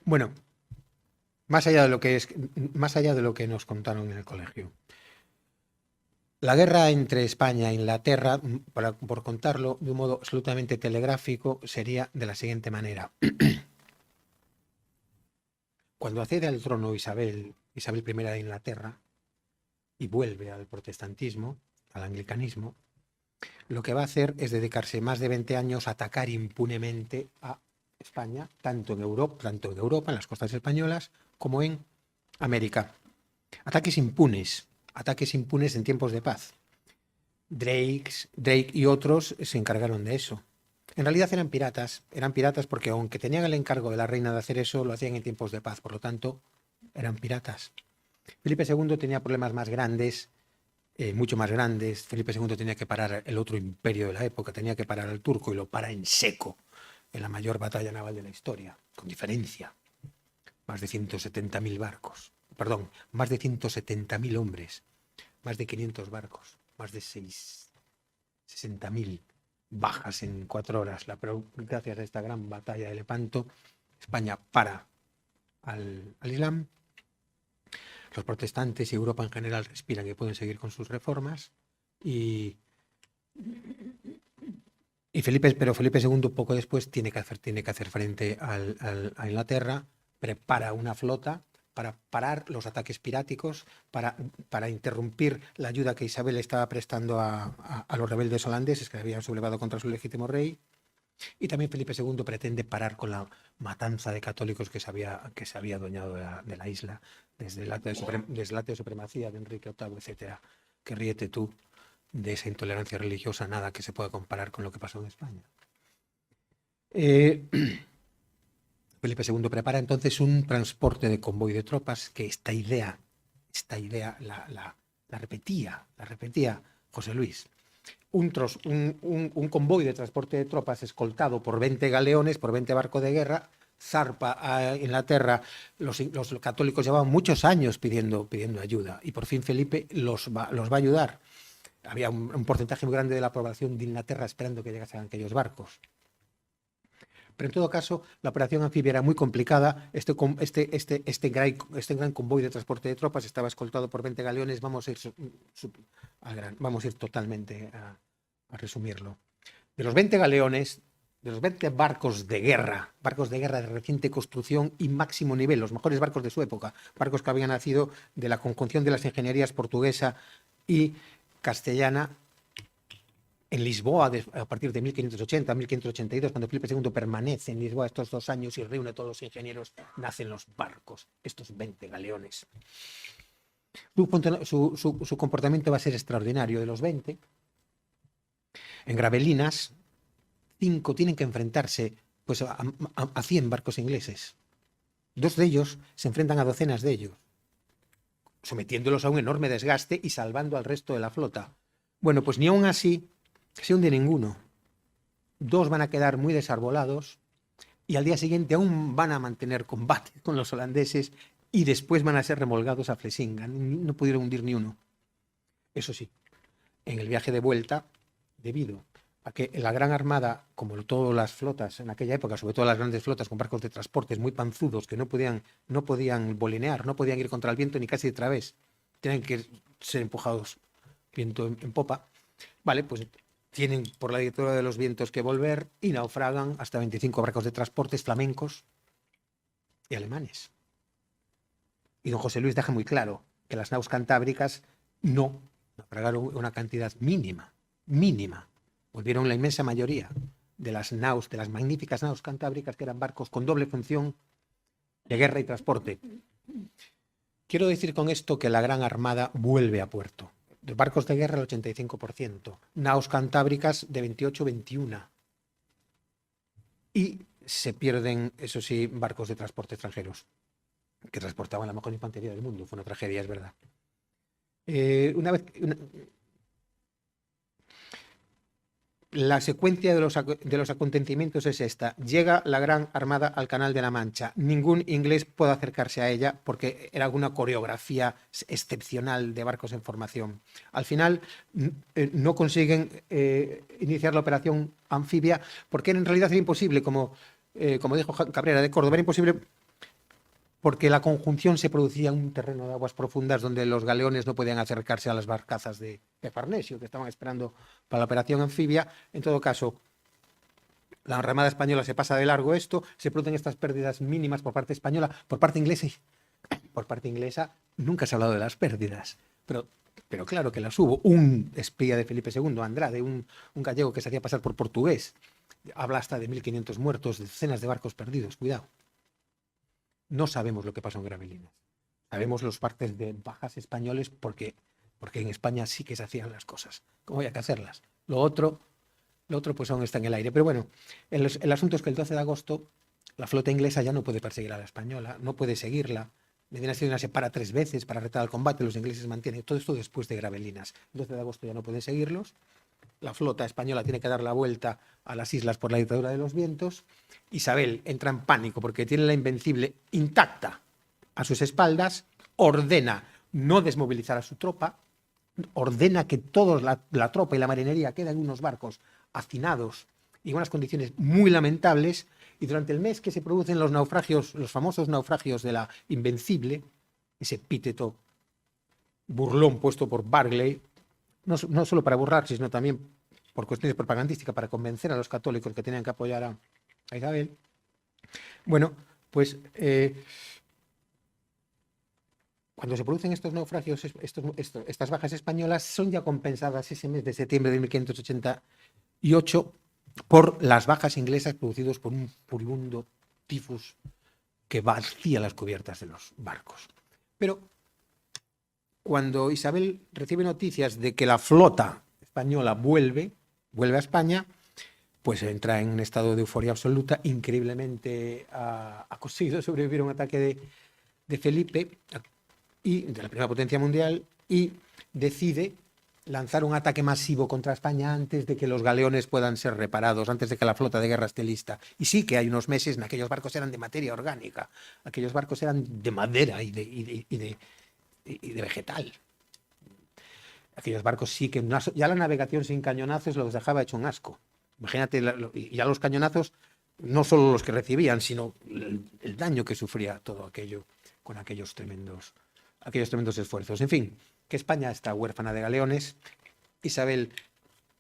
Bueno, más allá de lo que es, más allá de lo que nos contaron en el colegio. La guerra entre España e Inglaterra, por contarlo de un modo absolutamente telegráfico, sería de la siguiente manera. Cuando accede al trono Isabel I de Inglaterra y vuelve al protestantismo, al anglicanismo, lo que va a hacer es dedicarse más de 20 años a atacar impunemente a España, tanto en Europa, en las costas españolas, como en América. Ataques impunes en tiempos de paz. Drake y otros se encargaron de eso. En realidad eran piratas porque aunque tenían el encargo de la reina de hacer eso, lo hacían en tiempos de paz, por lo tanto, eran piratas. Felipe II tenía problemas más grandes, mucho más grandes. Felipe II tenía que parar el otro imperio de la época, tenía que parar al turco y lo para en seco en la mayor batalla naval de la historia, con diferencia. Más de 170.000 barcos, perdón, más de 170.000 hombres, más de 500 barcos, más de 60.000 bajas en 4 horas. Pero gracias a esta gran batalla de Lepanto, España para al Islam. Los protestantes y Europa en general respiran que pueden seguir con sus reformas y, pero Felipe II poco después tiene que hacer frente a Inglaterra, prepara una flota para parar los ataques piráticos, para interrumpir la ayuda que Isabel estaba prestando a los rebeldes holandeses que habían sublevado contra su legítimo rey. Y también Felipe II pretende parar con la matanza de católicos que se había adueñado de la isla desde el acto de supremacía de Enrique VIII, etcétera. Que ríete tú de esa intolerancia religiosa, nada que se pueda comparar con lo que pasó en España. Eh, Felipe II prepara entonces un transporte de convoy de tropas, que esta idea la repetía José Luis. Un convoy de transporte de tropas escoltado por 20 galeones, por 20 barcos de guerra, zarpa a Inglaterra. Los católicos llevaban muchos años pidiendo ayuda y por fin Felipe los va a ayudar. Había un porcentaje muy grande de la población de Inglaterra esperando que llegasen aquellos barcos. Pero en todo caso, la operación anfibia era muy complicada. Este gran convoy de transporte de tropas estaba escoltado por 20 galeones. Vamos a ir totalmente a resumirlo. De los 20 galeones, de los 20 barcos de guerra de reciente construcción y máximo nivel, los mejores barcos de su época, barcos que habían nacido de la conjunción de las ingenierías portuguesa y castellana, en Lisboa, a partir de 1580, 1582, cuando Felipe II permanece en Lisboa estos 2 años y reúne a todos los ingenieros, nacen los barcos, estos 20 galeones. Su comportamiento va a ser extraordinario. De los 20, en Gravelinas, 5 tienen que enfrentarse pues, a 100 barcos ingleses. 2 de ellos se enfrentan a docenas de ellos, sometiéndolos a un enorme desgaste y salvando al resto de la flota. Bueno, pues ni aún así se hunde ninguno. 2 van a quedar muy desarbolados y al día siguiente aún van a mantener combate con los holandeses y después van a ser remolgados a Flesingan. No pudieron hundir ni uno. Eso sí, en el viaje de vuelta, debido a que la Gran Armada, como todas las flotas en aquella época, sobre todo las grandes flotas con barcos de transportes muy panzudos que no podían bolinear, no podían ir contra el viento ni casi de través, tenían que ser empujados viento en popa, vale, pues tienen por la directora de los vientos que volver y naufragan hasta 25 barcos de transportes flamencos y alemanes. Y don José Luis deja muy claro que las naus cantábricas no naufragaron una cantidad mínima. Volvieron la inmensa mayoría de las magníficas naus cantábricas, que eran barcos con doble función de guerra y transporte. Quiero decir con esto que la Gran Armada vuelve a puerto. De barcos de guerra el 85%, naos cantábricas de 28-21. Y se pierden, eso sí, barcos de transporte extranjeros, que transportaban la mejor infantería del mundo. Fue una tragedia, es verdad. La secuencia de los acontecimientos es esta. Llega la Gran Armada al Canal de la Mancha. Ningún inglés puede acercarse a ella porque era una coreografía excepcional de barcos en formación. Al final no consiguen iniciar la operación anfibia porque en realidad era imposible, como dijo Cabrera de Córdoba, era imposible porque la conjunción se producía en un terreno de aguas profundas donde los galeones no podían acercarse a las barcazas de Farnesio, que estaban esperando para la operación anfibia. En todo caso, la Armada española se pasa de largo esto, se producen estas pérdidas mínimas por parte española, por parte inglesa nunca se ha hablado de las pérdidas, pero claro que las hubo. Un espía de Felipe II, Andrade, un gallego que se hacía pasar por portugués, habla hasta de 1.500 muertos, decenas de barcos perdidos, cuidado. No sabemos lo que pasó en Gravelinas. Sabemos los partes de bajas españoles porque en España sí que se hacían las cosas. ¿Cómo había que hacerlas? Lo otro pues aún está en el aire. Pero bueno, el asunto es que el 12 de agosto la flota inglesa ya no puede perseguir a la española, no puede seguirla. Medina Sidonia se para 3 veces para retar al combate, los ingleses mantienen todo esto después de Gravelinas. El 12 de agosto ya no pueden seguirlos. La flota española tiene que dar la vuelta a las islas por la dictadura de los vientos. Isabel entra en pánico porque tiene la Invencible intacta a sus espaldas, ordena no desmovilizar a su tropa, ordena que toda la tropa y la marinería queden en unos barcos hacinados y en unas condiciones muy lamentables, y durante el mes que se producen los naufragios, los famosos naufragios de la Invencible, ese epíteto burlón puesto por Barclay, no solo para burlarse, sino también por cuestiones propagandísticas, para convencer a los católicos que tenían que apoyar a Isabel. Bueno, pues cuando se producen estos naufragios, estas bajas españolas son ya compensadas ese mes de septiembre de 1588 por las bajas inglesas producidas por un furibundo tifus que vacía las cubiertas de los barcos. Pero cuando Isabel recibe noticias de que la flota española vuelve a España, pues entra en un estado de euforia absoluta. Increíblemente ha conseguido sobrevivir a un ataque de Felipe y de la primera potencia mundial, y decide lanzar un ataque masivo contra España antes de que los galeones puedan ser reparados, antes de que la flota de guerra esté lista. Y sí que hay unos meses en aquellos barcos eran de materia orgánica, aquellos barcos eran de madera y de vegetal. Aquellos barcos sí que ya la navegación sin cañonazos los dejaba hecho un asco. Imagínate, y ya los cañonazos, no solo los que recibían, sino el daño que sufría todo aquello con aquellos tremendos esfuerzos. En fin, que España está huérfana de galeones. Isabel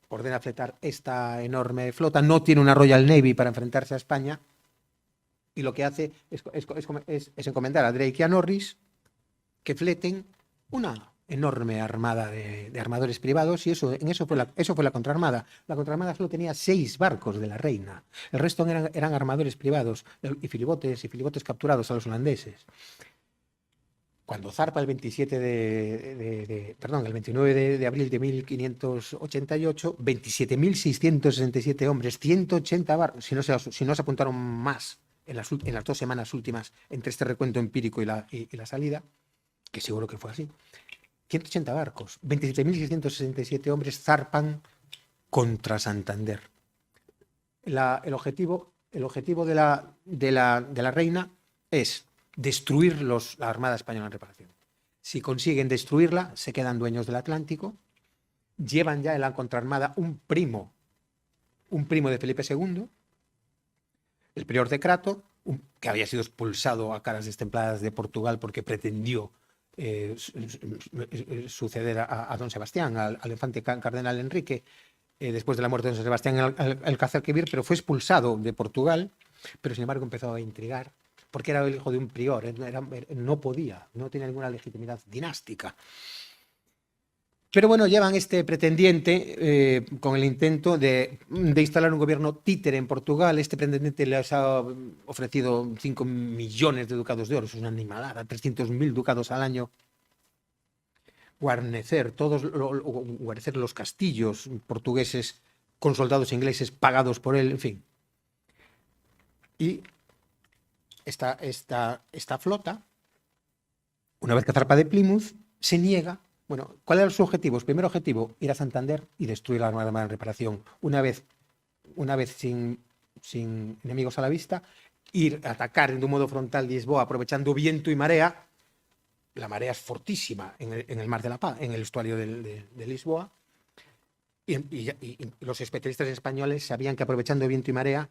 ordena fletar esta enorme flota, no tiene una Royal Navy para enfrentarse a España, y lo que hace es encomendar a Drake y a Norris que fleten una enorme armada de armadores privados, y eso fue la contraarmada. La contraarmada solo tenía 6 barcos de la Reina, el resto eran armadores privados y filibotes capturados a los holandeses. Cuando zarpa el 29 de abril de 1588, 27.667 hombres, 180 barcos, si no se apuntaron más en las 2 semanas últimas entre este recuento empírico y la salida, que seguro que fue así. 180 barcos, 27.667 hombres zarpan contra Santander. El objetivo de la Reina es destruir la Armada Española en reparación. Si consiguen destruirla, se quedan dueños del Atlántico. Llevan ya en la contraarmada un primo de Felipe II, el prior de Crato, que había sido expulsado a caras destempladas de Portugal porque pretendió suceder a don Sebastián, al infante cardenal Enrique, después de la muerte de don Sebastián el Guadalquivir, pero fue expulsado de Portugal, pero sin embargo empezó a intrigar, porque era el hijo de un prior, no tenía ninguna legitimidad dinástica. Pero bueno, llevan este pretendiente con el intento de instalar un gobierno títere en Portugal. Este pretendiente les ha ofrecido 5 millones de ducados de oro, es una animalada, 300.000 ducados al año. Guarnecer los castillos portugueses con soldados ingleses pagados por él, en fin. Y esta flota, una vez que zarpa de Plymouth, se niega. Bueno, ¿cuál era su objetivo? El primer objetivo, ir a Santander y destruir la Armada en reparación. Una vez sin enemigos a la vista, ir a atacar de un modo frontal Lisboa, aprovechando viento y marea. La marea es fortísima en el Mar de la Paz, en el estuario de Lisboa. Y los especialistas españoles sabían que aprovechando viento y marea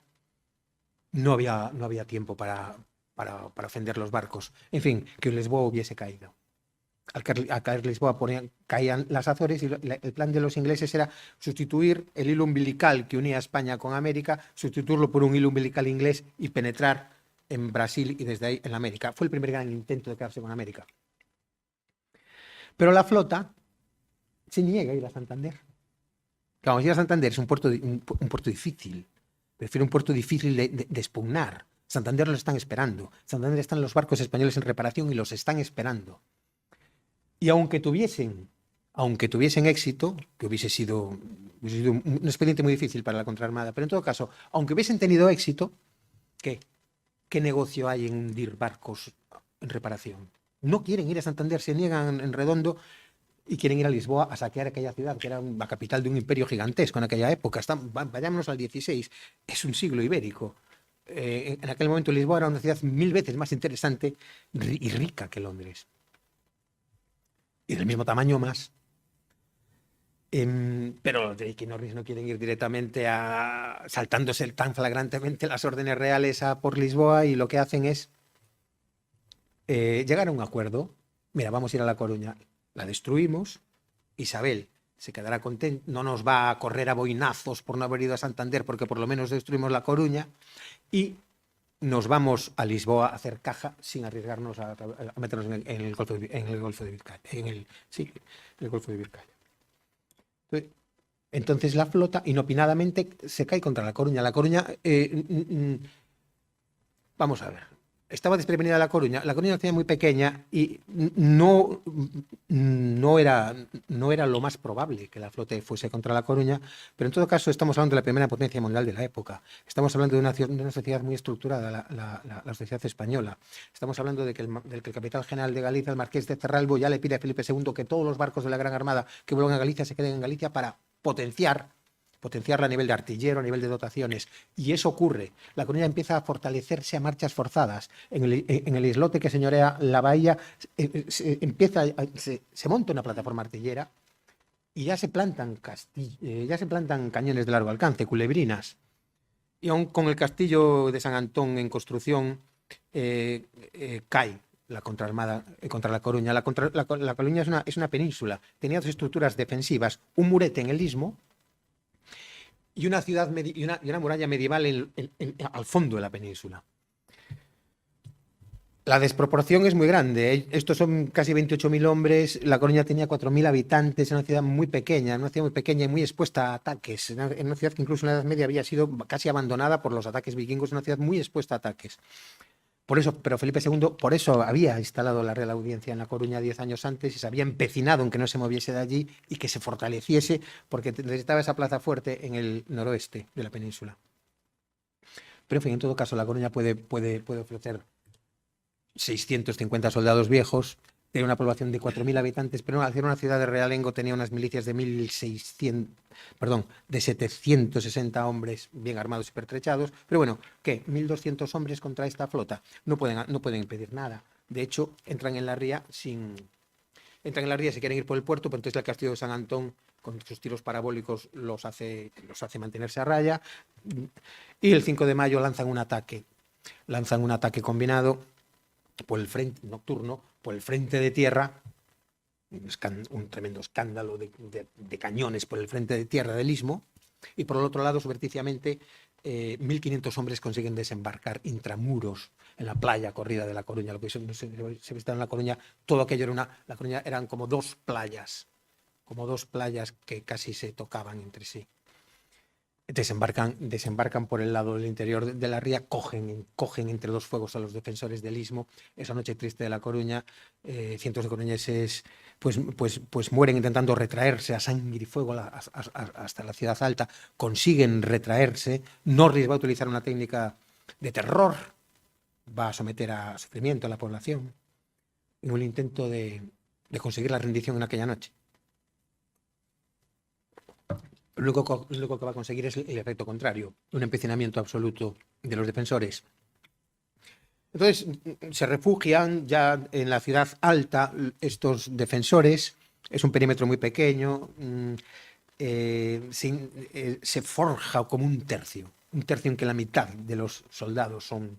no había tiempo para para ofender los barcos. En fin, que Lisboa hubiese caído. Al caer Lisboa caían las Azores y el plan de los ingleses era sustituir el hilo umbilical que unía a España con América, sustituirlo por un hilo umbilical inglés y penetrar en Brasil y desde ahí en América. Fue el primer gran intento de quedarse con América. Pero la flota se niega a ir a Santander. Claro, ir a Santander es un puerto difícil. Prefiero un puerto difícil de expugnar. Santander lo están esperando. Santander están los barcos españoles en reparación y los están esperando. Y aunque tuviesen éxito, que hubiese sido un expediente muy difícil para la contraarmada, pero en todo caso, aunque hubiesen tenido éxito, ¿qué negocio hay en hundir barcos en reparación? No quieren ir a Santander, se niegan en redondo y quieren ir a Lisboa a saquear aquella ciudad, que era la capital de un imperio gigantesco en aquella época. Vayámonos al 16, es un siglo ibérico. En aquel momento Lisboa era una ciudad 1000 veces más interesante y rica que Londres. Y del mismo tamaño más. Pero los Drake y Norris no quieren ir directamente saltándose tan flagrantemente las órdenes reales a por Lisboa, y lo que hacen es llegar a un acuerdo. Mira, vamos a ir a La Coruña, la destruimos, Isabel se quedará contenta, no nos va a correr a boinazos por no haber ido a Santander porque por lo menos destruimos La Coruña, y nos vamos a Lisboa a hacer caja sin arriesgarnos a meternos en el Golfo de Vizcaya. El Golfo de Vizcaya. Entonces la flota inopinadamente se cae contra La Coruña. La Coruña, vamos a ver, estaba desprevenida La Coruña. La Coruña es una ciudad muy pequeña y no era lo más probable que la flota fuese contra La Coruña, pero en todo caso estamos hablando de la primera potencia mundial de la época. Estamos hablando de una sociedad muy estructurada, la sociedad española. Estamos hablando de que el capitán general de Galicia, el marqués de Cerralbo, ya le pide a Felipe II que todos los barcos de la Gran Armada que vuelvan a Galicia se queden en Galicia para potenciarla a nivel de artillero, a nivel de dotaciones. Y eso ocurre. La Coruña empieza a fortalecerse a marchas forzadas. En el islote que señorea la bahía se monta una plataforma artillera y ya se plantan cañones de largo alcance, culebrinas. Y aún con el castillo de San Antón en construcción, cae la contraarmada contra La Coruña. La Coruña es una península. Tenía dos estructuras defensivas, un murete en el istmo y una muralla medieval al fondo de la península. La desproporción es muy grande. Estos son casi 28.000 hombres. La Coruña tenía 4.000 habitantes, en una ciudad muy pequeña, y muy expuesta a ataques. En una ciudad que incluso en la Edad Media había sido casi abandonada por los ataques vikingos, una ciudad muy expuesta a ataques. Pero Felipe II, por eso había instalado la Real Audiencia en La Coruña 10 años antes y se había empecinado en que no se moviese de allí y que se fortaleciese, porque necesitaba esa plaza fuerte en el noroeste de la península. Pero en fin, en todo caso, La Coruña puede ofrecer 650 soldados viejos, tiene una población de 4.000 habitantes, pero al ser una ciudad de realengo tenía unas milicias de 760 hombres bien armados y pertrechados. Pero bueno, ¿qué? 1.200 hombres contra esta flota no pueden impedir nada. De hecho, entran en la ría, si quieren ir por el puerto, pero entonces el castillo de San Antón con sus tiros parabólicos los hace mantenerse a raya, y el 5 de mayo lanzan un ataque combinado por el frente nocturno, por el frente de tierra, un tremendo escándalo de cañones por el frente de tierra del istmo, y por el otro lado, subrepticiamente, 1.500 hombres consiguen desembarcar intramuros en la playa corrida de La Coruña. Lo que se visita en La Coruña, todo aquello La Coruña eran como dos playas que casi se tocaban entre sí. Desembarcan por el lado del interior de la ría, cogen entre dos fuegos a los defensores del istmo. Esa noche triste de La Coruña, cientos de coruñeses pues mueren intentando retraerse a sangre y fuego hasta la ciudad alta. Consiguen retraerse. Norris va a utilizar una técnica de terror, va a someter a sufrimiento a la población en un intento de conseguir la rendición en aquella noche. Lo único que va a conseguir es el efecto contrario, un empecinamiento absoluto de los defensores. Entonces se refugian ya en la ciudad alta estos defensores. Es un perímetro muy pequeño, se forja como un tercio en que la mitad de los soldados son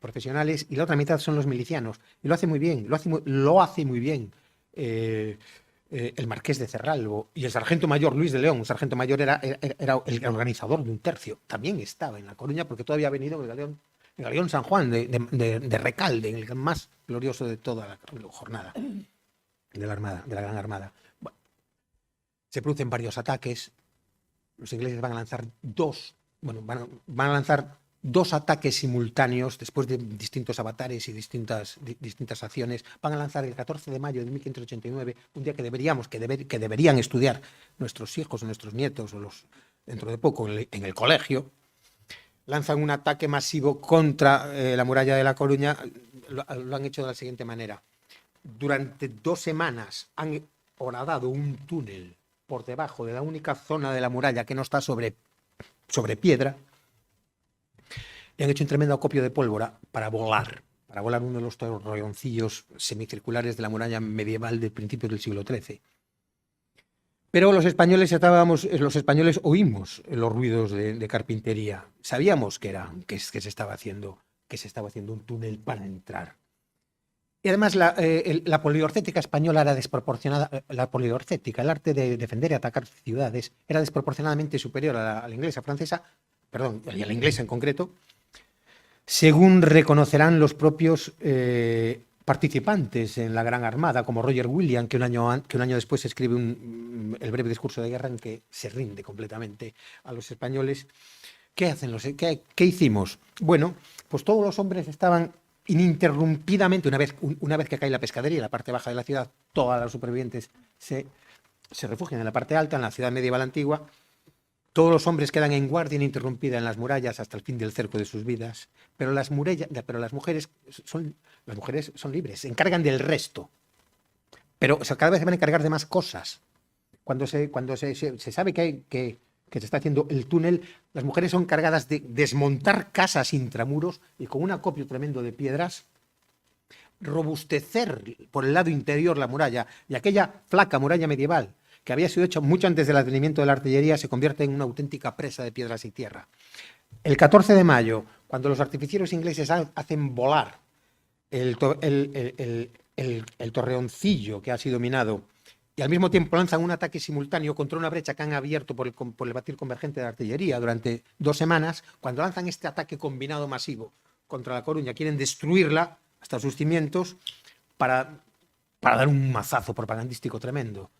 profesionales, y la otra mitad son los milicianos. Y lo hace muy bien, lo hace muy bien el marqués de Cerralbo y el sargento mayor Luis de León. El sargento mayor era el organizador de un tercio. También estaba en La Coruña porque todo había venido el galeón San Juan de Recalde, el más glorioso de toda la jornada de la Armada, de la Gran Armada. Bueno, se producen varios ataques. Los ingleses van a lanzar van a lanzar dos ataques simultáneos después de distintos avatares y distintas acciones. Van a lanzar el 14 de mayo de 1589, un día que deberían estudiar nuestros hijos o nuestros nietos o dentro de poco en el colegio. Lanzan un ataque masivo contra la muralla de La Coruña. Lo han hecho de la siguiente manera. Durante 2 semanas han horadado un túnel por debajo de la única zona de la muralla que no está sobre piedra, y han hecho un tremendo acopio de pólvora para volar uno de los torreoncillos semicirculares de la muralla medieval de principios del siglo XIII. Pero los españoles oímos los ruidos de carpintería. Sabíamos que se estaba haciendo un túnel para entrar. Y además la poliorcética española era desproporcionada. La poliorcética, el arte de defender y atacar ciudades, era desproporcionadamente superior a la inglesa, francesa, perdón, y a la inglesa en concreto, según reconocerán los propios participantes en la Gran Armada, como Roger Williams, que un año después escribe el breve discurso de guerra en que se rinde completamente a los españoles. ¿Qué hicimos? Bueno, pues todos los hombres estaban ininterrumpidamente, una vez que cae la pescadería en la parte baja de la ciudad, todas las supervivientes se refugian en la parte alta, en la ciudad medieval antigua. Todos los hombres quedan en guardia ininterrumpida en las murallas hasta el fin del cerco de sus vidas, pero las mujeres son libres, se encargan del resto, pero cada vez se van a encargar de más cosas. Cuando se sabe que se está haciendo el túnel, las mujeres son encargadas de desmontar casas intramuros y con un acopio tremendo de piedras, robustecer por el lado interior la muralla, y aquella flaca muralla medieval que había sido hecha mucho antes del advenimiento de la artillería, se convierte en una auténtica presa de piedras y tierra. El 14 de mayo, cuando los artificieros ingleses hacen volar el torreoncillo que ha sido minado, y al mismo tiempo lanzan un ataque simultáneo contra una brecha que han abierto por el batir convergente de la artillería durante 2 semanas, cuando lanzan este ataque combinado masivo contra La Coruña, quieren destruirla hasta sus cimientos para dar un mazazo propagandístico tremendo.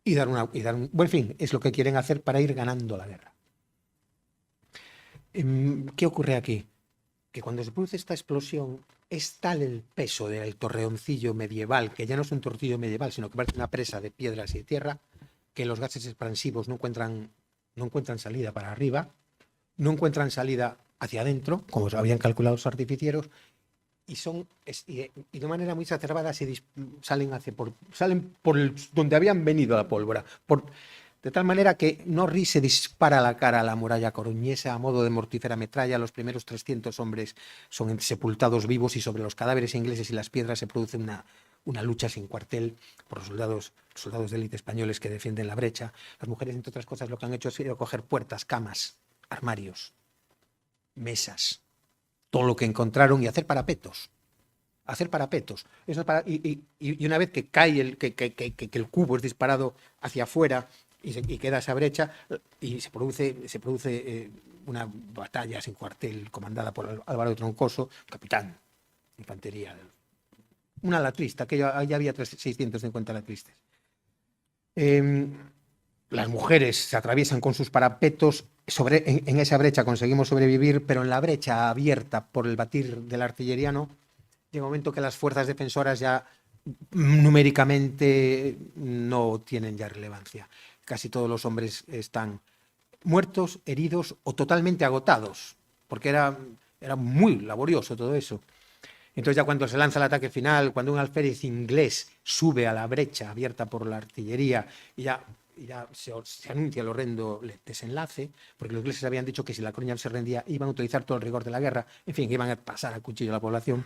Y dar un buen fin, es lo que quieren hacer para ir ganando la guerra. ¿Qué ocurre aquí? Que cuando se produce esta explosión, es tal el peso del torreoncillo medieval, que ya no es un torreoncillo medieval, sino que parece una presa de piedras y de tierra, que los gases expansivos no encuentran salida para arriba, no encuentran salida hacia adentro, como habían calculado los artificieros, y de manera muy exacerbada salen por donde habían venido la pólvora, de tal manera que Norris se dispara a la cara a la muralla coruñesa a modo de mortífera metralla. Los primeros 300 hombres son sepultados vivos, y sobre los cadáveres ingleses y las piedras se produce una lucha sin cuartel por los soldados de élite españoles que defienden la brecha. Las mujeres, entre otras cosas, lo que han hecho ha sido coger puertas, camas, armarios, mesas, todo lo que encontraron, y hacer parapetos. Eso es y una vez que cae que el cubo es disparado hacia afuera y queda esa brecha, y se produce una batalla sin cuartel comandada por Álvaro de Troncoso, capitán de infantería. Una latrista, que ya había 650 latristas. Las mujeres se atraviesan con sus parapetos. En esa brecha conseguimos sobrevivir, pero en la brecha abierta por el batir del artilleriano, llega un momento que las fuerzas defensoras ya numéricamente no tienen ya relevancia. Casi todos los hombres están muertos, heridos o totalmente agotados, porque era muy laborioso todo eso. Entonces, ya cuando se lanza el ataque final, cuando un alférez inglés sube a la brecha abierta por la artillería, y ya se anuncia el horrendo desenlace, porque los ingleses habían dicho que si La Coruña se rendía iban a utilizar todo el rigor de la guerra, en fin, que iban a pasar a cuchillo a la población.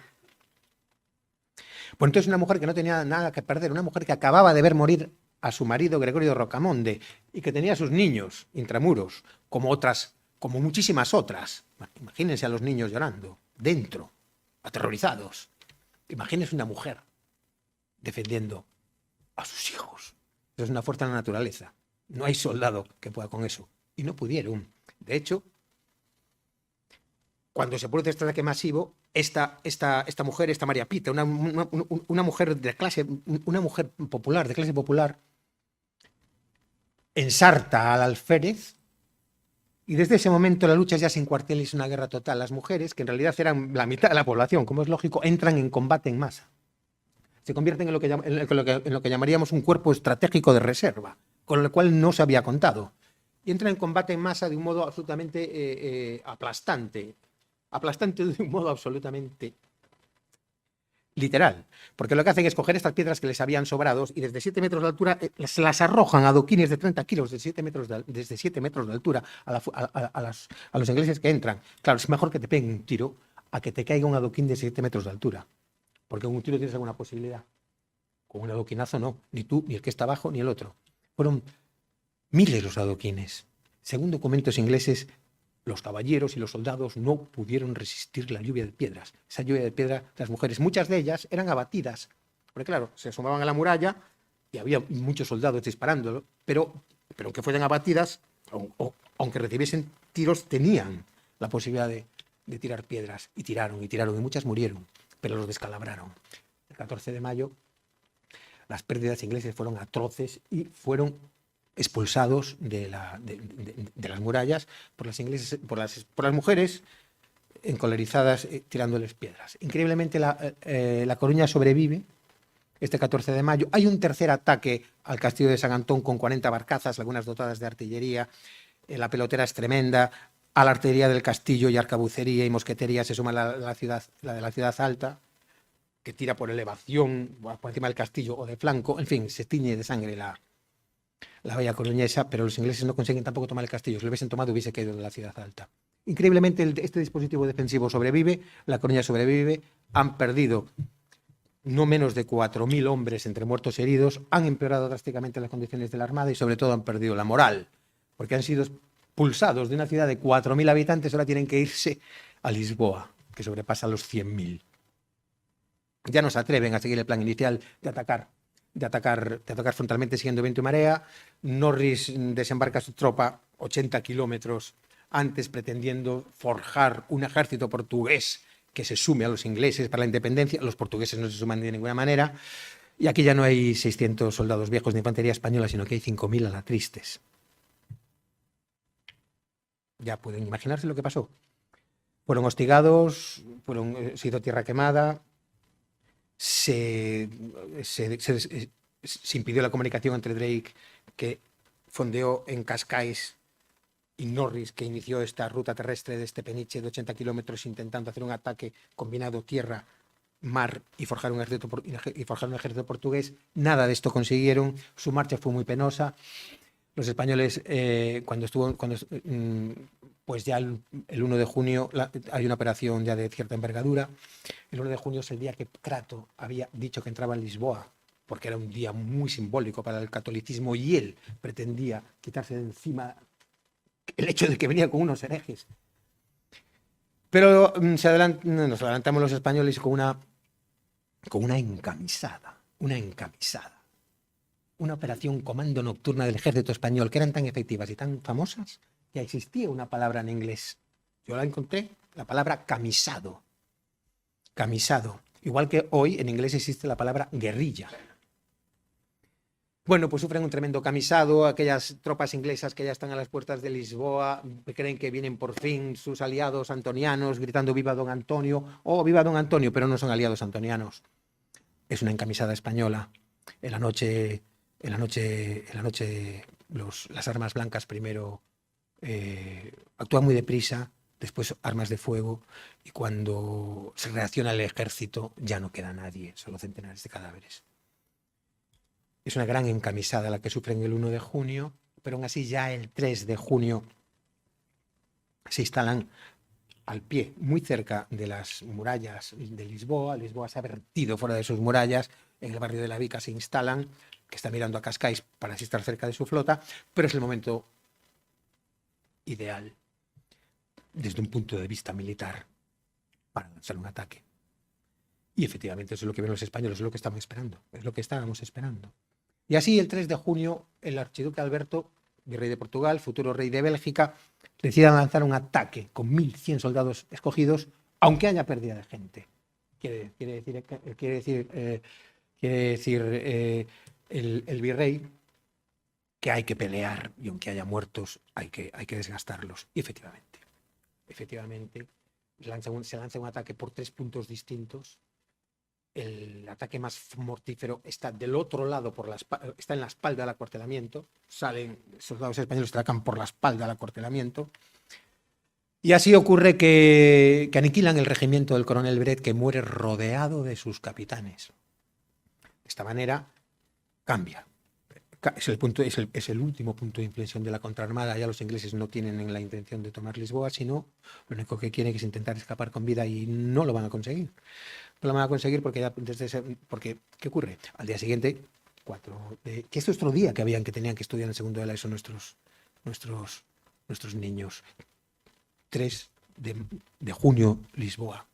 Pues entonces una mujer que no tenía nada que perder, una mujer que acababa de ver morir a su marido Gregorio de Rocamonde y que tenía a sus niños intramuros, como otras como muchísimas otras. Imagínense a los niños llorando, dentro, aterrorizados. Imagínense una mujer defendiendo a sus hijos. Eso es una fuerza de la naturaleza. No hay soldado que pueda con eso. Y no pudieron. De hecho, cuando se produce este ataque masivo, esta mujer, esta María Pita, una mujer de clase, una mujer popular, de clase popular, ensarta al alférez, y desde ese momento la lucha ya sin cuartel, es una guerra total. Las mujeres, que en realidad eran la mitad de la población, como es lógico, entran en combate en masa. Se convierten en lo que llamaríamos un cuerpo estratégico de reserva, con el cual no se había contado. Y entran en combate en masa de un modo absolutamente aplastante. Aplastante de un modo absolutamente literal, porque lo que hacen es coger estas piedras que les habían sobrado y desde 7 metros de altura se las arrojan a adoquines de 30 kilos desde 7 metros de altura a los ingleses que entran. Claro, es mejor que te peguen un tiro a que te caiga un adoquín de 7 metros de altura, porque con un tiro tienes alguna posibilidad. Con un adoquinazo no, ni tú, ni el que está abajo, ni el otro. Fueron miles los adoquines. Según documentos ingleses, los caballeros y los soldados no pudieron resistir la lluvia de piedras. Esa lluvia de piedra, las mujeres, muchas de ellas eran abatidas. Porque claro, se asomaban a la muralla y había muchos soldados disparándolo, pero aunque fueran abatidas, aunque recibiesen tiros, tenían la posibilidad de tirar piedras. Y tiraron, y muchas murieron, pero los descalabraron. El 14 de mayo, las pérdidas inglesas fueron atroces y fueron expulsados de las murallas por las ingleses, por las mujeres encolerizadas tirándoles piedras. Increíblemente la Coruña sobrevive este 14 de mayo. Hay un tercer ataque al castillo de San Antón con 40 barcazas, algunas dotadas de artillería. La pelotera es tremenda. A la artillería del castillo y arcabucería y mosquetería se suma la de la ciudad alta, que tira por elevación, por encima del castillo o de flanco. En fin, se tiñe de sangre la bella coruñesa, pero los ingleses no consiguen tampoco tomar el castillo. Si lo hubiesen tomado, hubiese caído de la ciudad alta. Increíblemente, este dispositivo defensivo sobrevive, la Coruña sobrevive, han perdido no menos de 4.000 hombres entre muertos y heridos, han empeorado drásticamente las condiciones de la Armada y sobre todo han perdido la moral, porque han sido expulsados de una ciudad de 4.000 habitantes, ahora tienen que irse a Lisboa, que sobrepasa los 100.000. Ya no se atreven a seguir el plan inicial de atacar frontalmente siguiendo viento y marea. Norris desembarca su tropa 80 kilómetros antes, pretendiendo forjar un ejército portugués que se sume a los ingleses para la independencia. Los portugueses no se suman de ninguna manera. Y aquí ya no hay 600 soldados viejos de infantería española, sino que hay 5.000 a la tristes. Ya pueden imaginarse lo que pasó. Fueron hostigados, se hizo tierra quemada, se impidió la comunicación entre Drake, que fondeó en Cascais, y Norris, que inició esta ruta terrestre de este peniche de 80 kilómetros intentando hacer un ataque combinado tierra, mar y forjar un ejército portugués. Nada de esto consiguieron. Su marcha fue muy penosa. Los españoles, pues ya el 1 de junio hay una operación ya de cierta envergadura. El 1 de junio es el día que Crato había dicho que entraba en Lisboa, porque era un día muy simbólico para el catolicismo y él pretendía quitarse de encima el hecho de que venía con unos herejes. Pero nos adelantamos los españoles con una encamisada. Una operación comando nocturna del ejército español, que eran tan efectivas y tan famosas que existía una palabra en inglés. Yo la encontré, la palabra camisado. Camisado. Igual que hoy en inglés existe la palabra guerrilla. Bueno, pues sufren un tremendo camisado. Aquellas tropas inglesas que ya están a las puertas de Lisboa creen que vienen por fin sus aliados antonianos gritando "Viva Don Antonio" o "Viva Don Antonio", pero no son aliados antonianos. Es una encamisada española. En la noche las armas blancas primero actúan muy deprisa, después armas de fuego, y cuando se reacciona el ejército ya no queda nadie, solo centenares de cadáveres. Es una gran encamisada la que sufren el 1 de junio, pero aún así ya el 3 de junio se instalan al pie, muy cerca de las murallas de Lisboa. Lisboa se ha vertido fuera de sus murallas. En el barrio de la Vica se instalan, que está mirando a Cascais para así estar cerca de su flota, pero es el momento ideal. desde un punto de vista militar para lanzar un ataque. Y efectivamente eso es lo que ven los españoles, es lo que estamos esperando, es lo que estábamos esperando. Y así el 3 de junio el archiduque Alberto, virrey de Portugal, futuro rey de Bélgica, decide lanzar un ataque con 1.100 soldados escogidos, aunque haya pérdida de gente. Quiere decir el virrey que hay que pelear y aunque haya muertos hay que desgastarlos. Y efectivamente se lanza un ataque por 3 puntos distintos. El ataque más mortífero está del otro lado, está en la espalda del acuartelamiento. Salen soldados españoles, atacan por la espalda del acuartelamiento. Y así ocurre que aniquilan el regimiento del coronel Brett, que muere rodeado de sus capitanes. De esta manera cambia. Es el último punto de inflexión de la contraarmada. Ya los ingleses no tienen la intención de tomar Lisboa, sino lo único que quieren es intentar escapar con vida y no lo van a conseguir. No lo van a conseguir porque ¿qué ocurre? Al día siguiente, que este otro día que tenían que estudiar en segundo de la ESO nuestros niños. 3 de junio, Lisboa.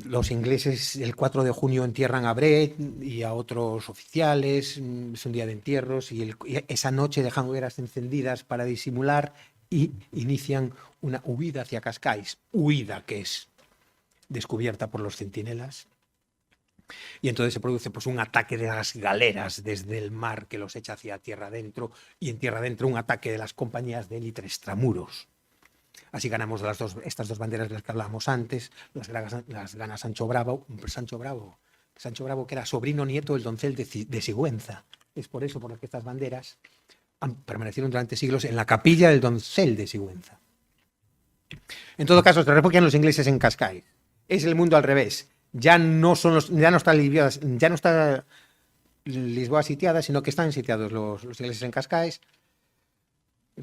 Los ingleses el 4 de junio entierran a Brett y a otros oficiales, es un día de entierros y esa noche dejan hogueras encendidas para disimular y inician una huida hacia Cascais, huida que es descubierta por los centinelas. Y entonces se produce pues un ataque de las galeras desde el mar que los echa hacia tierra adentro, y en tierra adentro un ataque de las compañías de élite extramuros. Así ganamos estas dos banderas de las que hablábamos antes, las gana Sancho Bravo, que era sobrino nieto del doncel de Sigüenza. Es por eso por lo que estas banderas permanecieron durante siglos en la capilla del doncel de Sigüenza. En todo caso, se refugian los ingleses en Cascais. Es el mundo al revés. Ya no está Lisboa sitiada, sino que están sitiados los ingleses en Cascais.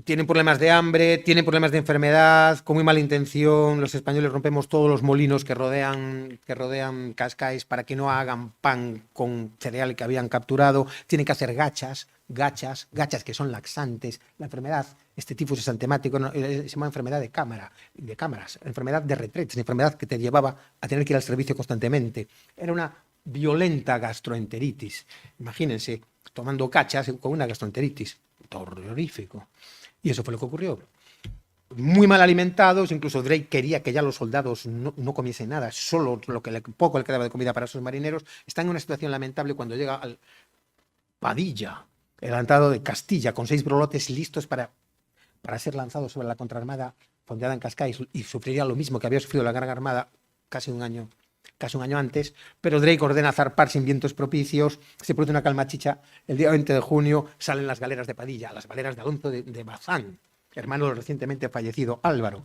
Tienen problemas de hambre, tienen problemas de enfermedad, con muy mala intención. Los españoles rompemos todos los molinos que rodean Cascais para que no hagan pan con cereal que habían capturado. Tienen que hacer gachas que son laxantes. La enfermedad, este tifus exantemático, se llama enfermedad de cámaras, enfermedad de retretes, enfermedad que te llevaba a tener que ir al servicio constantemente. Era una violenta gastroenteritis. Imagínense, tomando gachas con una gastroenteritis. Terrorífico. Y eso fue lo que ocurrió. Muy mal alimentados, incluso Drake quería que ya los soldados no comiesen nada, solo poco le quedaba de comida para sus marineros. Están en una situación lamentable cuando llega al Padilla, el adelantado de Castilla, con 6 brolotes listos para ser lanzados sobre la contraarmada fondeada en Cascais, y sufriría lo mismo que había sufrido la Gran Armada casi un año antes, pero Drake ordena zarpar sin vientos propicios. Se produce una calma chicha. El día 20 de junio salen las galeras de Padilla, las galeras de Alonso de Bazán, hermano del recientemente fallecido Álvaro.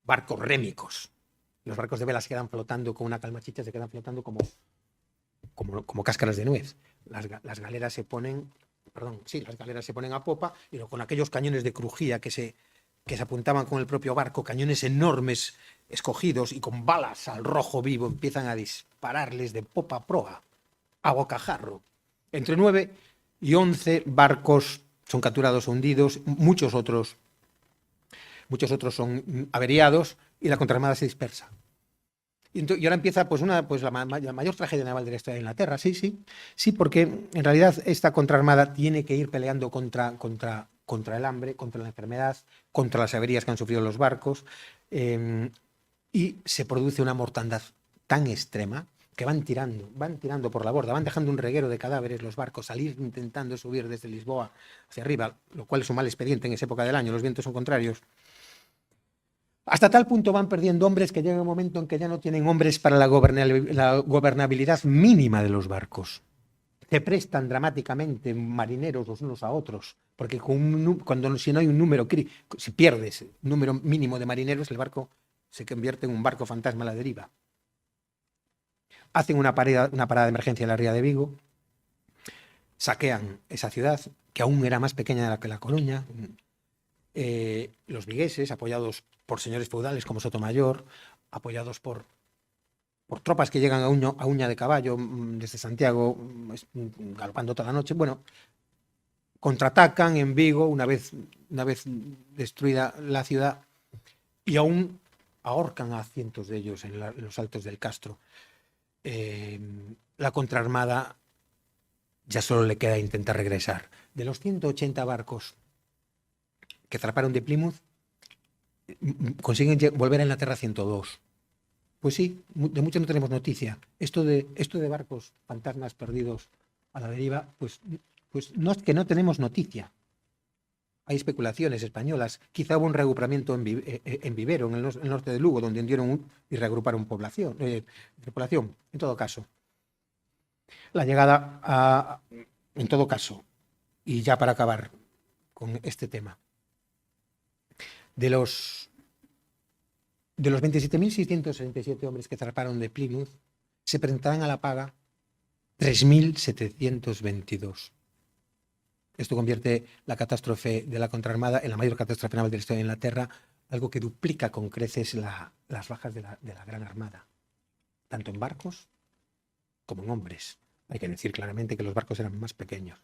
Barcos rémicos. Los barcos de vela se quedan flotando con una calma chicha, se quedan flotando como cáscaras de nuez. Las galeras se ponen a popa, y con aquellos cañones de crujía que se apuntaban con el propio barco, cañones enormes escogidos y con balas al rojo vivo, empiezan a dispararles de popa a proa, a bocajarro. Entre 9 y 11 barcos son capturados o hundidos, muchos otros son averiados, y la contraarmada se dispersa. Y ahora empieza la mayor tragedia naval de la historia de Inglaterra. Sí, porque en realidad esta contraarmada tiene que ir peleando contra el hambre, contra la enfermedad, contra las averías que han sufrido los barcos, y se produce una mortandad tan extrema que van tirando por la borda, van dejando un reguero de cadáveres los barcos, salir intentando subir desde Lisboa hacia arriba, lo cual es un mal expediente en esa época del año, los vientos son contrarios. Hasta tal punto van perdiendo hombres que llega un momento en que ya no tienen hombres para la gobernabilidad mínima de los barcos. Se prestan dramáticamente marineros los unos a otros, porque si no hay un número, si pierdes un número mínimo de marineros, el barco se convierte en un barco fantasma a la deriva. Hacen una parada de emergencia en la ría de Vigo, saquean esa ciudad, que aún era más pequeña que La Coruña. Los vigueses, apoyados por señores feudales como Sotomayor, apoyados por tropas que llegan a uña de caballo desde Santiago, galopando toda la noche, contraatacan en Vigo una vez destruida la ciudad y aún ahorcan a cientos de ellos en los altos del Castro. La contraarmada ya solo le queda intentar regresar. De los 180 barcos que zarparon de Plymouth, consiguen volver a Inglaterra 102. Pues sí, de mucho no tenemos noticia. Esto de barcos fantasmas perdidos a la deriva, pues no es que no tenemos noticia. Hay especulaciones españolas. Quizá hubo un reagrupamiento en Vivero, en el norte de Lugo, donde hundieron y reagruparon tripulación. En todo caso, la llegada en todo caso, y ya para acabar con este tema, de los 27.667 hombres que zarparon de Plymouth, se presentarán a la paga 3.722. Esto convierte la catástrofe de la contraarmada en la mayor catástrofe naval de la historia de Inglaterra, algo que duplica con creces las bajas de la Gran Armada, tanto en barcos como en hombres. Hay que decir claramente que los barcos eran más pequeños,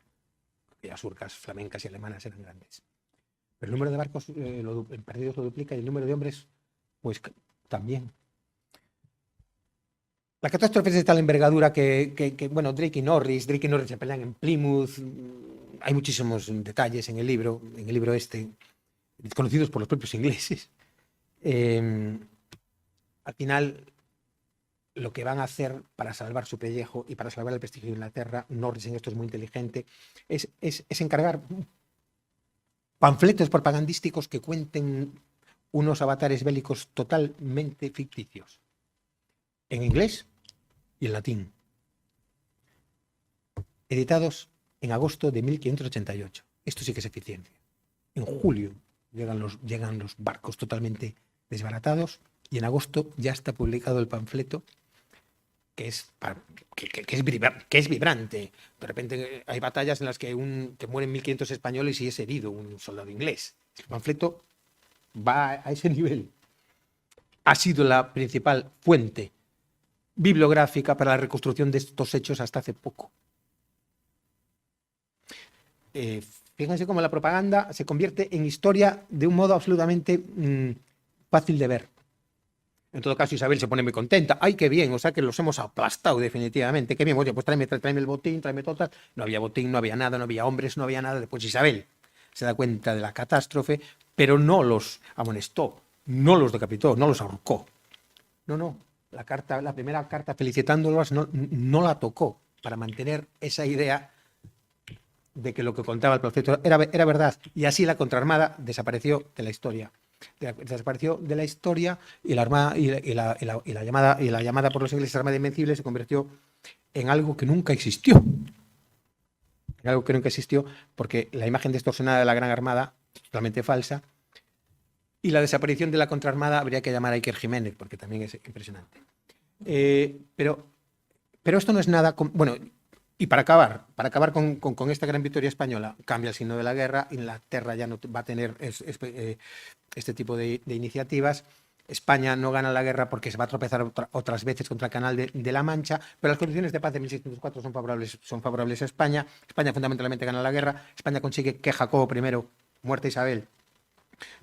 porque las urcas flamencas y alemanas eran grandes. Pero el número de barcos perdidos lo duplica y el número de hombres, pues también. La catástrofe es de tal envergadura que bueno, Drake y Norris se pelean en Plymouth. Hay muchísimos detalles en el libro este, desconocidos por los propios ingleses. Al final, lo que van a hacer para salvar su pellejo y para salvar el prestigio de Inglaterra, Norris en esto es muy inteligente, es encargar panfletos propagandísticos que cuenten unos avatares bélicos totalmente ficticios, en inglés y en latín, editados en agosto de 1588. Esto sí que es eficiencia. En julio llegan los barcos totalmente desbaratados y en agosto ya está publicado el panfleto que es vibrante. De repente hay batallas en las que mueren 1.500 españoles y es herido un soldado inglés. El panfleto va a ese nivel. Ha sido la principal fuente bibliográfica para la reconstrucción de estos hechos hasta hace poco. Fíjense cómo la propaganda se convierte en historia de un modo absolutamente fácil de ver. En todo caso, Isabel se pone muy contenta. ¡Ay, qué bien! O sea que los hemos aplastado definitivamente. ¡Qué bien! Oye, pues tráeme el botín, tráeme todo. No había botín, no había nada, no había hombres, no había nada. Después Isabel se da cuenta de la catástrofe, pero no los amonestó, no los decapitó, no los ahorcó. No. La primera carta felicitándolos no la tocó para mantener esa idea de que lo que contaba el panfleto era verdad. Y así la contraarmada desapareció de la historia. Desapareció de la historia y la armada y la llamada por los ingleses Armada Invencible se convirtió en algo que nunca existió. En algo que nunca existió, porque la imagen distorsionada de la Gran Armada es totalmente falsa. Y la desaparición de la contraarmada habría que llamar a Iker Jiménez, porque también es impresionante. Pero esto no es nada. Bueno, y para acabar con esta gran victoria española, cambia el signo de la guerra. Inglaterra ya no va a tener este tipo de iniciativas. España no gana la guerra porque se va a tropezar otras veces contra el Canal de la Mancha, pero las condiciones de paz de 1604 son favorables a España. España fundamentalmente gana la guerra. España consigue que Jacobo I, muerta Isabel,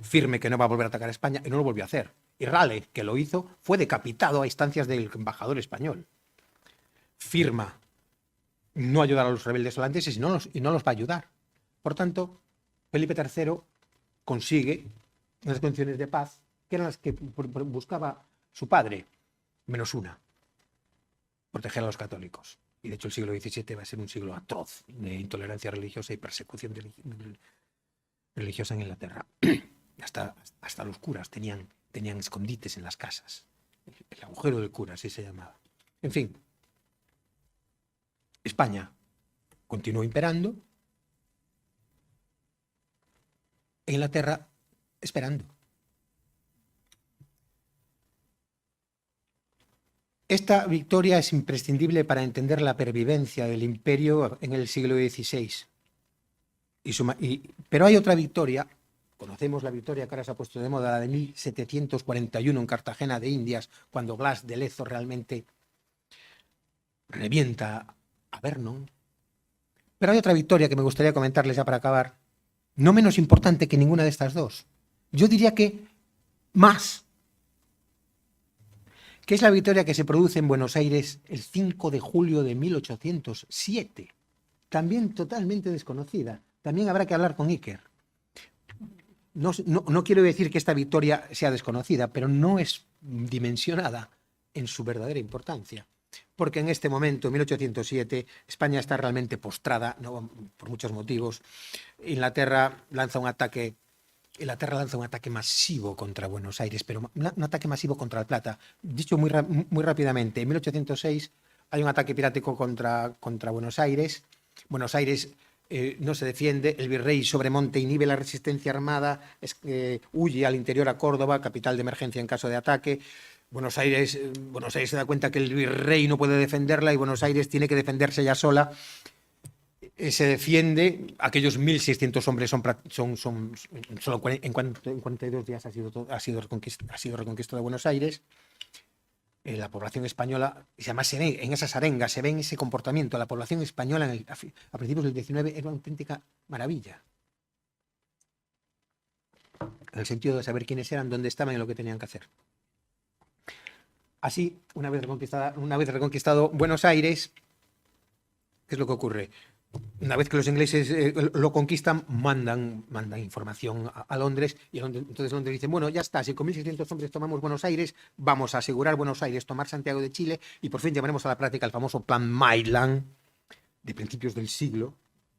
firme que no va a volver a atacar a España, y no lo volvió a hacer. Y Raleigh, que lo hizo, fue decapitado a instancias del embajador español. Firma no ayudar a los rebeldes holandeses y no los va a ayudar. Por tanto, Felipe III consigue unas condiciones de paz que eran las que buscaba su padre, menos una: proteger a los católicos. Y de hecho el siglo XVII va a ser un siglo atroz de intolerancia religiosa y persecución religiosa en Inglaterra. Hasta los curas tenían escondites en las casas. El agujero del cura, así se llamaba. En fin, España continuó imperando, e Inglaterra esperando. Esta victoria es imprescindible para entender la pervivencia del imperio en el siglo XVI. Pero hay otra victoria. Conocemos la victoria que ahora se ha puesto de moda, la de 1741 en Cartagena de Indias, cuando Blas de Lezo realmente revienta a Vernon. Pero hay otra victoria que me gustaría comentarles ya para acabar, no menos importante que ninguna de estas dos. Yo diría que más, que es la victoria que se produce en Buenos Aires el 5 de julio de 1807. También totalmente desconocida. También habrá que hablar con Iker. No quiero decir que esta victoria sea desconocida, pero no es dimensionada en su verdadera importancia. Porque en este momento, en 1807, España está realmente postrada, ¿no? Por muchos motivos. Inglaterra lanza un ataque masivo contra Buenos Aires, pero un ataque masivo contra el Plata. Dicho muy rápidamente, en 1806 hay un ataque pirático contra Buenos Aires. Buenos Aires no se defiende, el virrey Sobremonte inhibe la resistencia armada, huye al interior a Córdoba, capital de emergencia en caso de ataque. Buenos Aires se da cuenta que el virrey no puede defenderla y Buenos Aires tiene que defenderse ella sola. Se defiende, aquellos 1.600 hombres solo en 42 días ha sido reconquistado Buenos Aires. La población española, y además se ve en esas arengas, se ve en ese comportamiento, la población española a principios del 19 era una auténtica maravilla. En el sentido de saber quiénes eran, dónde estaban y lo que tenían que hacer. Así, una vez reconquistado Buenos Aires, ¿qué es lo que ocurre? Una vez que los ingleses lo conquistan, mandan información a Londres, y entonces Londres dice, bueno, ya está, si con 1.600 hombres tomamos Buenos Aires, vamos a asegurar Buenos Aires, tomar Santiago de Chile, y por fin llevaremos a la práctica el famoso Plan Maitland de principios del siglo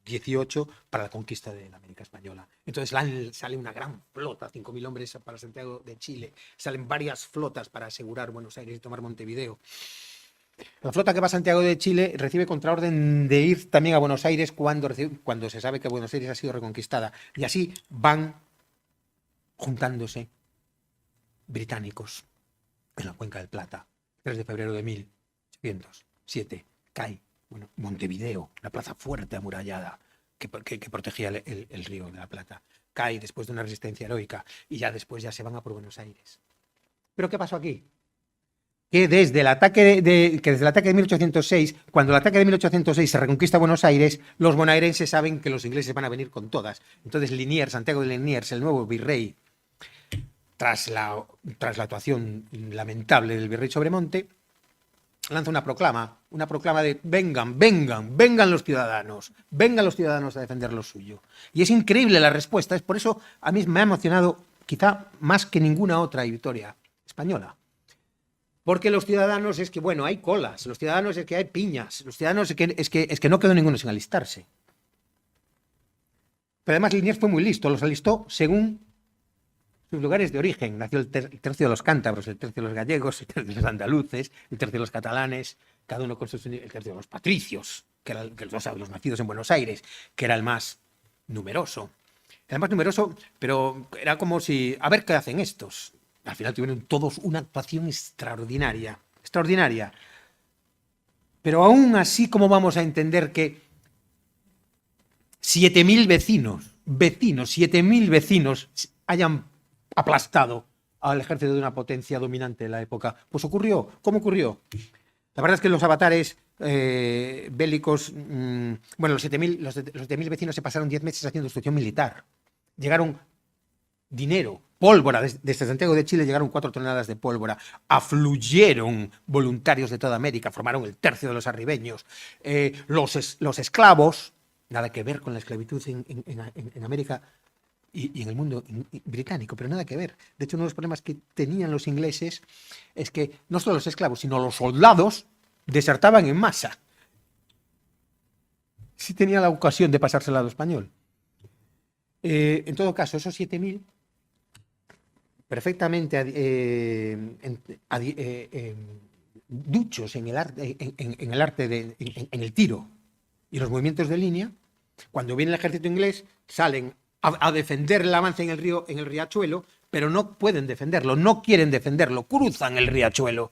XVIII para la conquista de la América Española. Entonces sale una gran flota, 5.000 hombres para Santiago de Chile, salen varias flotas para asegurar Buenos Aires y tomar Montevideo. La flota que va a Santiago de Chile recibe contraorden de ir también a Buenos Aires cuando se sabe que Buenos Aires ha sido reconquistada. Y así van juntándose británicos en la Cuenca del Plata. 3 de febrero de 1807 cae Montevideo, la plaza fuerte amurallada que protegía el río de la Plata. Cae después de una resistencia heroica y ya después se van a por Buenos Aires. ¿Pero qué pasó aquí? Que desde el ataque de 1806, cuando el ataque de 1806 se reconquista Buenos Aires, los bonaerenses saben que los ingleses van a venir con todas. Entonces Santiago de Liniers, el nuevo virrey, tras la actuación lamentable del virrey Sobremonte, lanza una proclama de vengan los ciudadanos a defender lo suyo. Y es increíble la respuesta, es por eso a mí me ha emocionado quizá más que ninguna otra victoria española. Porque los ciudadanos es que, bueno, hay colas, los ciudadanos es que hay piñas, los ciudadanos es que no quedó ninguno sin alistarse. Pero además Liniers fue muy listo, los alistó según sus lugares de origen. Nació el tercio de los cántabros, el tercio de los gallegos, el tercio de los andaluces, el tercio de los catalanes, cada uno con el tercio de los patricios, que eran los nacidos en Buenos Aires, que era el más numeroso. Era el más numeroso, pero era como si, a ver qué hacen estos. Al final tuvieron todos una actuación extraordinaria. Pero aún así, ¿cómo vamos a entender que 7.000 vecinos hayan aplastado al ejército de una potencia dominante de la época? Pues ocurrió. ¿Cómo ocurrió? La verdad es que los avatares bélicos, los 7.000 vecinos se pasaron 10 meses haciendo instrucción militar. Llegaron dinero, pólvora, desde Santiago de Chile llegaron 4 toneladas de pólvora, afluyeron voluntarios de toda América, formaron el tercio de los arribeños, los esclavos, nada que ver con la esclavitud en América y en el mundo británico, pero nada que ver. De hecho, uno de los problemas que tenían los ingleses es que no solo los esclavos, sino los soldados desertaban en masa. Sí tenía la ocasión de pasarse al lado español. En todo caso, esos 7.000 perfectamente duchos en el tiro y los movimientos de línea, cuando viene el ejército inglés, salen a defender el avance en el riachuelo, pero no pueden defenderlo, no quieren defenderlo, cruzan el riachuelo.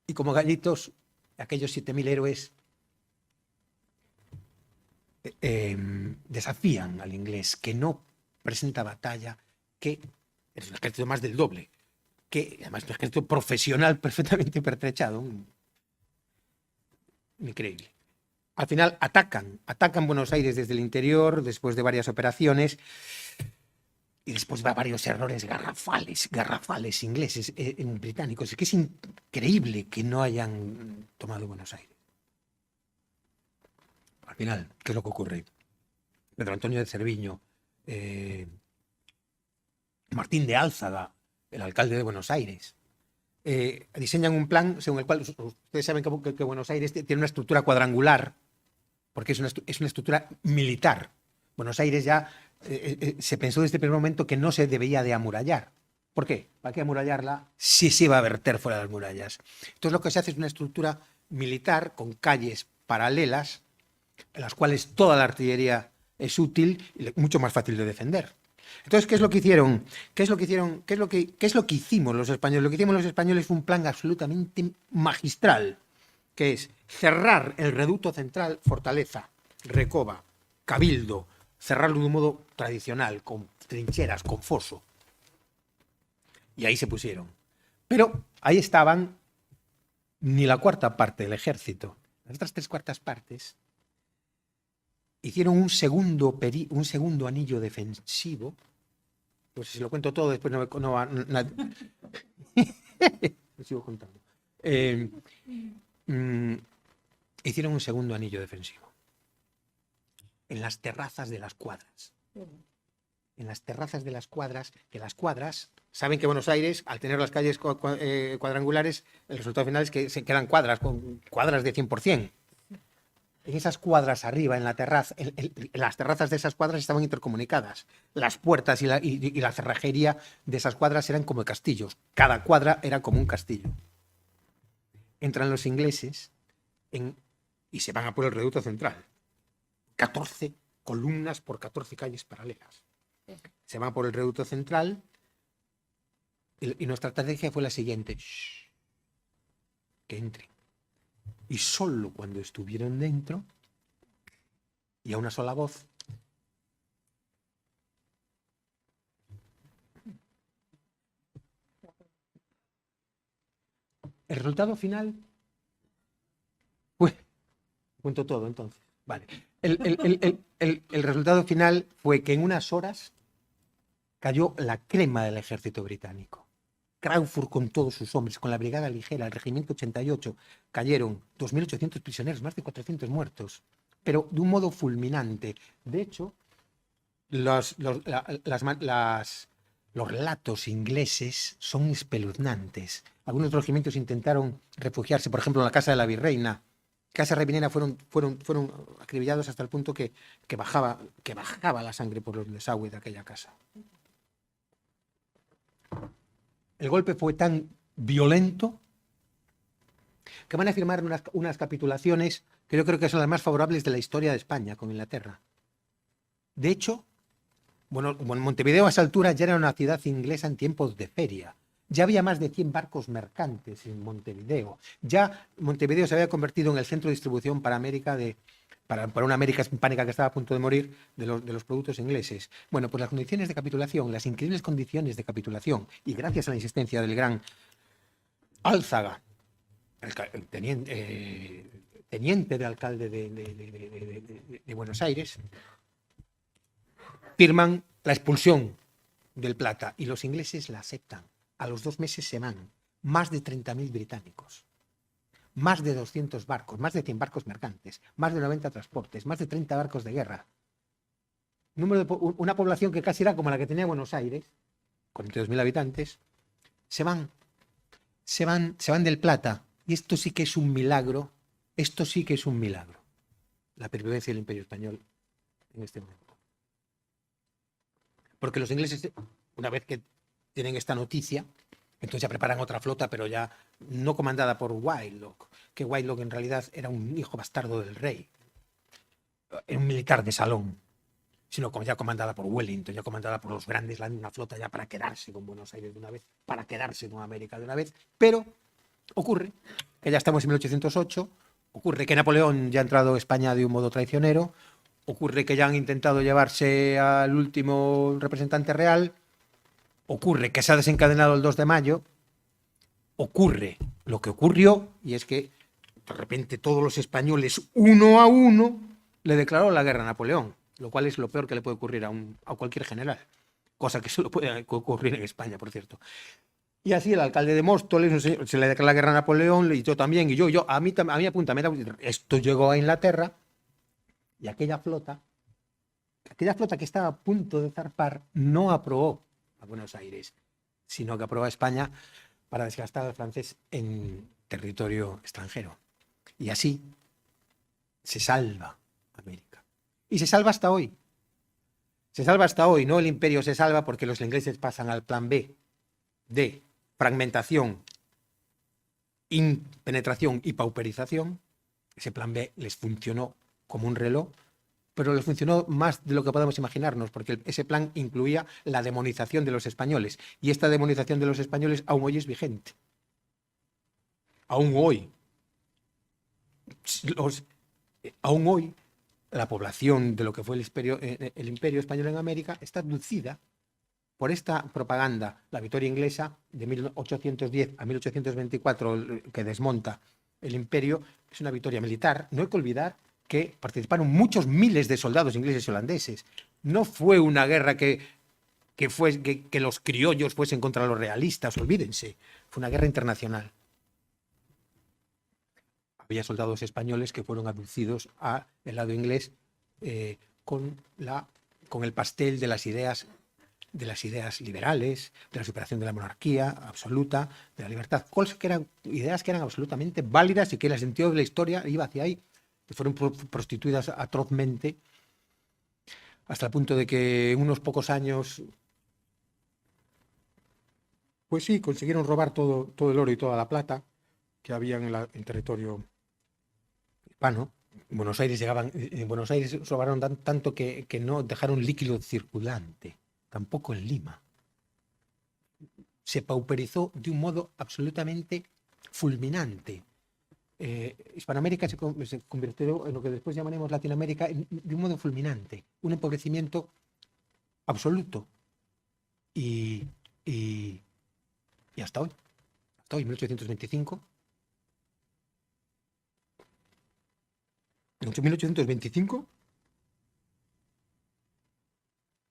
Y como gallitos, aquellos 7.000 héroes desafían al inglés, que no presenta batalla, que es un ejército más del doble, que además es un ejército profesional perfectamente pertrechado. Increíble. Al final atacan Buenos Aires desde el interior, después de varias operaciones, y después va varios errores garrafales ingleses, británicos. Es que es increíble que no hayan tomado Buenos Aires. Al final, ¿qué es lo que ocurre? Pedro Antonio de Cerviño, Martín de Álzaga, el alcalde de Buenos Aires, diseñan un plan según el cual ustedes saben que Buenos Aires tiene una estructura cuadrangular, porque es una estructura militar. Buenos Aires ya se pensó desde el primer momento que no se debía de amurallar. ¿Por qué? ¿Para qué amurallarla si se iba a verter fuera de las murallas? Entonces lo que se hace es una estructura militar con calles paralelas, en las cuales toda la artillería es útil y mucho más fácil de defender. Entonces, ¿qué es lo que hicieron? ¿Qué es lo que hicimos los españoles? Lo que hicimos los españoles fue un plan absolutamente magistral, que es cerrar el reducto central, Fortaleza, Recoba, Cabildo, cerrarlo de un modo tradicional, con trincheras, con foso. Y ahí se pusieron. Pero ahí estaban ni la cuarta parte del ejército. Las otras 3/4 partes hicieron un segundo anillo defensivo. Pues si lo cuento todo, después no va. Lo sigo contando. Hicieron un segundo anillo defensivo en las terrazas de las cuadras. En las terrazas de las cuadras, saben que Buenos Aires, al tener las calles cuadrangulares, el resultado final es que se quedan cuadras de 100%. En esas cuadras arriba, en la terraza, las terrazas de esas cuadras estaban intercomunicadas. Las puertas y la cerrajería de esas cuadras eran como castillos. Cada cuadra era como un castillo. Entran los ingleses y se van a por el reducto central. 14 columnas por 14 calles paralelas. Se van por el reducto central y nuestra estrategia fue la siguiente. Shh, que entren. Y solo cuando estuvieron dentro y a una sola voz, el resultado final fue, cuento todo entonces, vale, el resultado final fue que en unas horas cayó la crema del ejército británico. Crawford con todos sus hombres, con la brigada ligera, el regimiento 88, cayeron 2.800 prisioneros, más de 400 muertos, pero de un modo fulminante. De hecho, los relatos ingleses son espeluznantes. Algunos regimientos intentaron refugiarse, por ejemplo, en la casa de la virreina. Casa Revinera fueron acribillados hasta el punto que bajaba la sangre por los desagües de aquella casa. El golpe fue tan violento que van a firmar unas capitulaciones que yo creo que son las más favorables de la historia de España con Inglaterra. De hecho, Montevideo a esa altura ya era una ciudad inglesa en tiempos de feria. Ya había más de 100 barcos mercantes en Montevideo. Ya Montevideo se había convertido en el centro de distribución para una América hispánica que estaba a punto de morir de los productos ingleses. Bueno, pues las condiciones de capitulación, las increíbles condiciones de capitulación, y gracias a la insistencia del gran Álzaga, el teniente de alcalde de Buenos Aires, firman la expulsión del Plata y los ingleses la aceptan. A los 2 meses se van más de 30.000 británicos. Más de 200 barcos, más de 100 barcos mercantes, más de 90 transportes, más de 30 barcos de guerra. Una población que casi era como la que tenía Buenos Aires, 42.000 habitantes, se van del Plata. Y esto sí que es un milagro, la pervivencia del Imperio Español en este momento. Porque los ingleses, una vez que tienen esta noticia, entonces ya preparan otra flota, pero ya no comandada por Whitelock, que Whitelock en realidad era un hijo bastardo del rey, era un militar de salón, sino como ya comandada por Wellington, ya comandada por los grandes, una flota ya para quedarse con Buenos Aires de una vez, para quedarse con América de una vez. Pero ocurre que ya estamos en 1808, ocurre que Napoleón ya ha entrado a España de un modo traicionero, ocurre que ya han intentado llevarse al último representante real, ocurre que se ha desencadenado el 2 de mayo, ocurre lo que ocurrió, y es que de repente todos los españoles, uno a uno, le declaró la guerra a Napoleón, lo cual es lo peor que le puede ocurrir a cualquier general, cosa que solo puede ocurrir en España, por cierto. Y así el alcalde de Móstoles se le declara la guerra a Napoleón, y yo también, y a mí apunta, esto llegó a Inglaterra, y aquella flota que estaba a punto de zarpar no aprobó a Buenos Aires, sino que aprobó a España para desgastar al francés en territorio extranjero. Y así se salva América. Y se salva hasta hoy. Se salva hasta hoy, no el imperio se salva porque los ingleses pasan al plan B de fragmentación, penetración y pauperización. Ese plan B les funcionó como un reloj, pero les funcionó más de lo que podemos imaginarnos, porque ese plan incluía la demonización de los españoles, y esta demonización de los españoles aún hoy es vigente. Aún hoy. Aún hoy, la población de lo que fue el imperio español en América está aducida por esta propaganda. La victoria inglesa de 1810 a 1824, que desmonta el imperio, es una victoria militar. No hay que olvidar que participaron muchos miles de soldados ingleses y holandeses. No fue una guerra que los criollos fuesen contra los realistas, olvídense. Fue una guerra internacional. Había soldados españoles que fueron aducidos al lado inglés con el pastel de las ideas liberales, de la superación de la monarquía absoluta, de la libertad, que eran ideas que eran absolutamente válidas y que el sentido de la historia iba hacia ahí, que fueron prostituidas atrozmente hasta el punto de que en unos pocos años, pues sí, consiguieron robar todo el oro y toda la plata que había en territorio hispano. En Buenos Aires robaron tanto que no dejaron líquido circulante, tampoco en Lima. Se pauperizó de un modo absolutamente fulminante. Hispanoamérica se convirtió en lo que después llamaremos Latinoamérica de un modo fulminante, un empobrecimiento absoluto. Y hasta hoy, 1825. En 1825,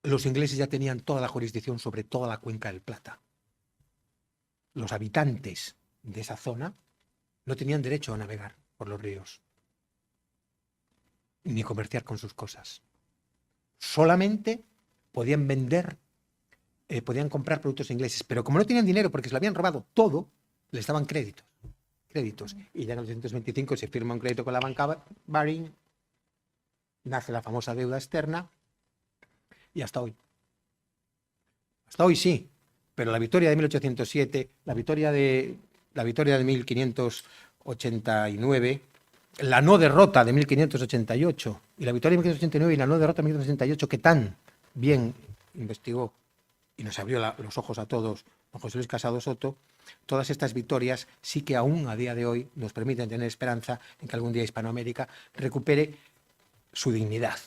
los ingleses ya tenían toda la jurisdicción sobre toda la cuenca del Plata. Los habitantes de esa zona no tenían derecho a navegar por los ríos, ni comerciar con sus cosas. Solamente podían podían comprar productos ingleses, pero como no tenían dinero porque se lo habían robado todo, les daban créditos. Y ya en 1825 se firma un crédito con la banca Baring, nace la famosa deuda externa, y hasta hoy. Hasta hoy sí, pero la victoria de 1807, la victoria de 1589, la no derrota de 1588 y la victoria de 1589 y la no derrota de 1588, que tan bien investigó y nos abrió los ojos a todos don José Luis Casado Soto, todas estas victorias sí que aún a día de hoy nos permiten tener esperanza en que algún día Hispanoamérica recupere su dignidad.